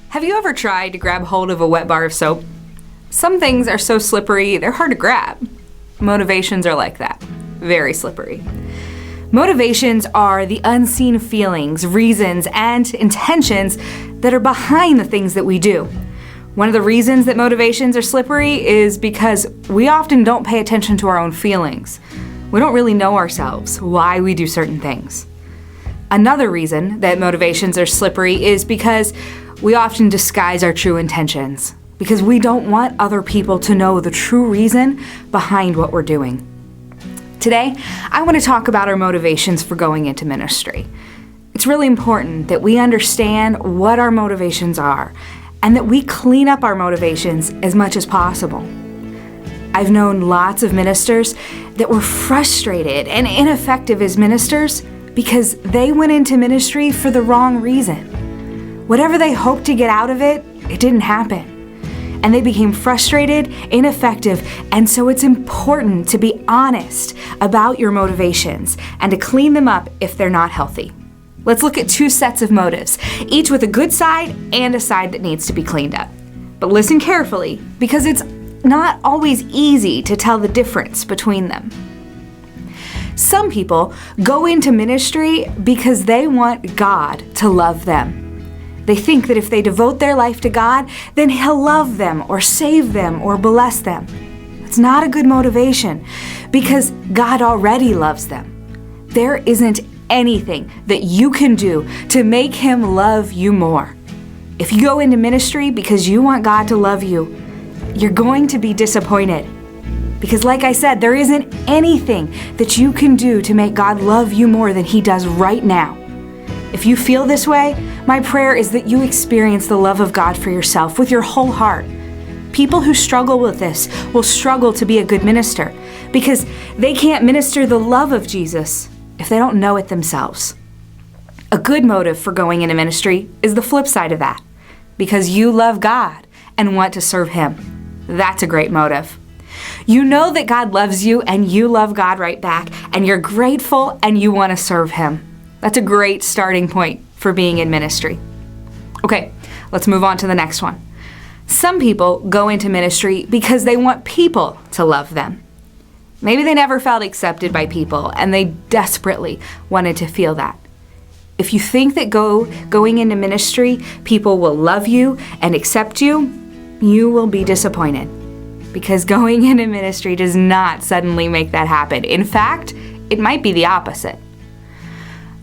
Have you ever tried to grab hold of a wet bar of soap? Some things are so slippery, they're hard to grab. Motivations are like that. Very slippery. Motivations are the unseen feelings, reasons, and intentions that are behind the things that we do. One of the reasons that motivations are slippery is because we often don't pay attention to our own feelings. We don't really know ourselves, why we do certain things. Another reason that motivations are slippery is because we often disguise our true intentions, because we don't want other people to know the true reason behind what we're doing. Today, I want to talk about our motivations for going into ministry. It's really important that we understand what our motivations are and that we clean up our motivations as much as possible. I've known lots of ministers that were frustrated and ineffective as ministers because they went into ministry for the wrong reason. Whatever they hoped to get out of it, it didn't happen. And they became frustrated, ineffective, and so it's important to be honest about your motivations and to clean them up if they're not healthy. Let's look at two sets of motives, each with a good side and a side that needs to be cleaned up. But listen carefully, because it's not always easy to tell the difference between them. Some people go into ministry because they want God to love them. They think that if they devote their life to God, then He'll love them or save them or bless them. It's not a good motivation because God already loves them. There isn't anything that you can do to make Him love you more. If you go into ministry because you want God to love you, you're going to be disappointed. Because like I said, there isn't anything that you can do to make God love you more than He does right now. If you feel this way, my prayer is that you experience the love of God for yourself with your whole heart. People who struggle with this will struggle to be a good minister because they can't minister the love of Jesus if they don't know it themselves. A good motive for going into ministry is the flip side of that, because you love God and want to serve Him. That's a great motive. You know that God loves you and you love God right back, and you're grateful and you want to serve Him. That's a great starting point for being in ministry. Okay, let's move on to the next one. Some people go into ministry because they want people to love them. Maybe they never felt accepted by people and they desperately wanted to feel that. If you think that going into ministry, people will love you and accept you, you will be disappointed. Because going into ministry does not suddenly make that happen. In fact, it might be the opposite.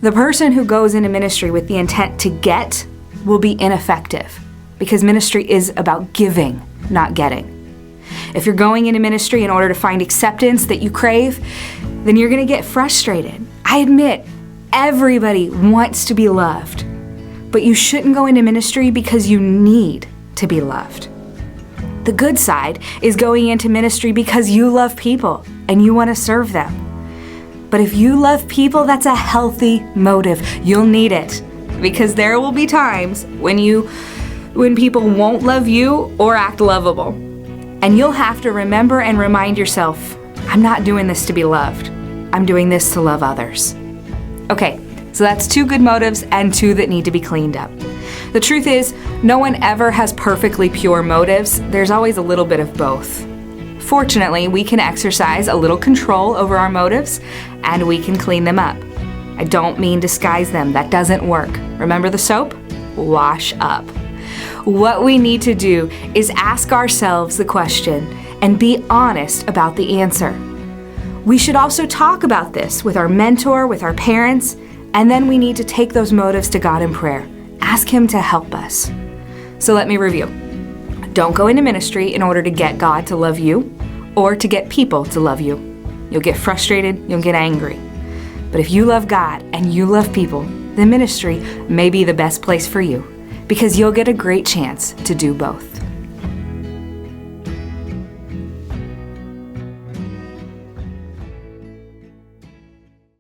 The person who goes into ministry with the intent to get will be ineffective because ministry is about giving, not getting. If you're going into ministry in order to find acceptance that you crave, then you're going to get frustrated. I admit, everybody wants to be loved, but you shouldn't go into ministry because you need to be loved. The good side is going into ministry because you love people and you want to serve them. But if you love people, that's a healthy motive. You'll need it because there will be times when people won't love you or act lovable. And you'll have to remember and remind yourself, I'm not doing this to be loved. I'm doing this to love others. Okay, so that's two good motives and two that need to be cleaned up. The truth is, no one ever has perfectly pure motives. There's always a little bit of both. Fortunately, we can exercise a little control over our motives and we can clean them up. I don't mean disguise them. That doesn't work. Remember the soap? Wash up. What we need to do is ask ourselves the question and be honest about the answer. We should also talk about this with our mentor, with our parents, and then we need to take those motives to God in prayer. Ask Him to help us. So let me review. Don't go into ministry in order to get God to love you or to get people to love you. You'll get frustrated, you'll get angry. But if you love God and you love people, then ministry may be the best place for you because you'll get a great chance to do both.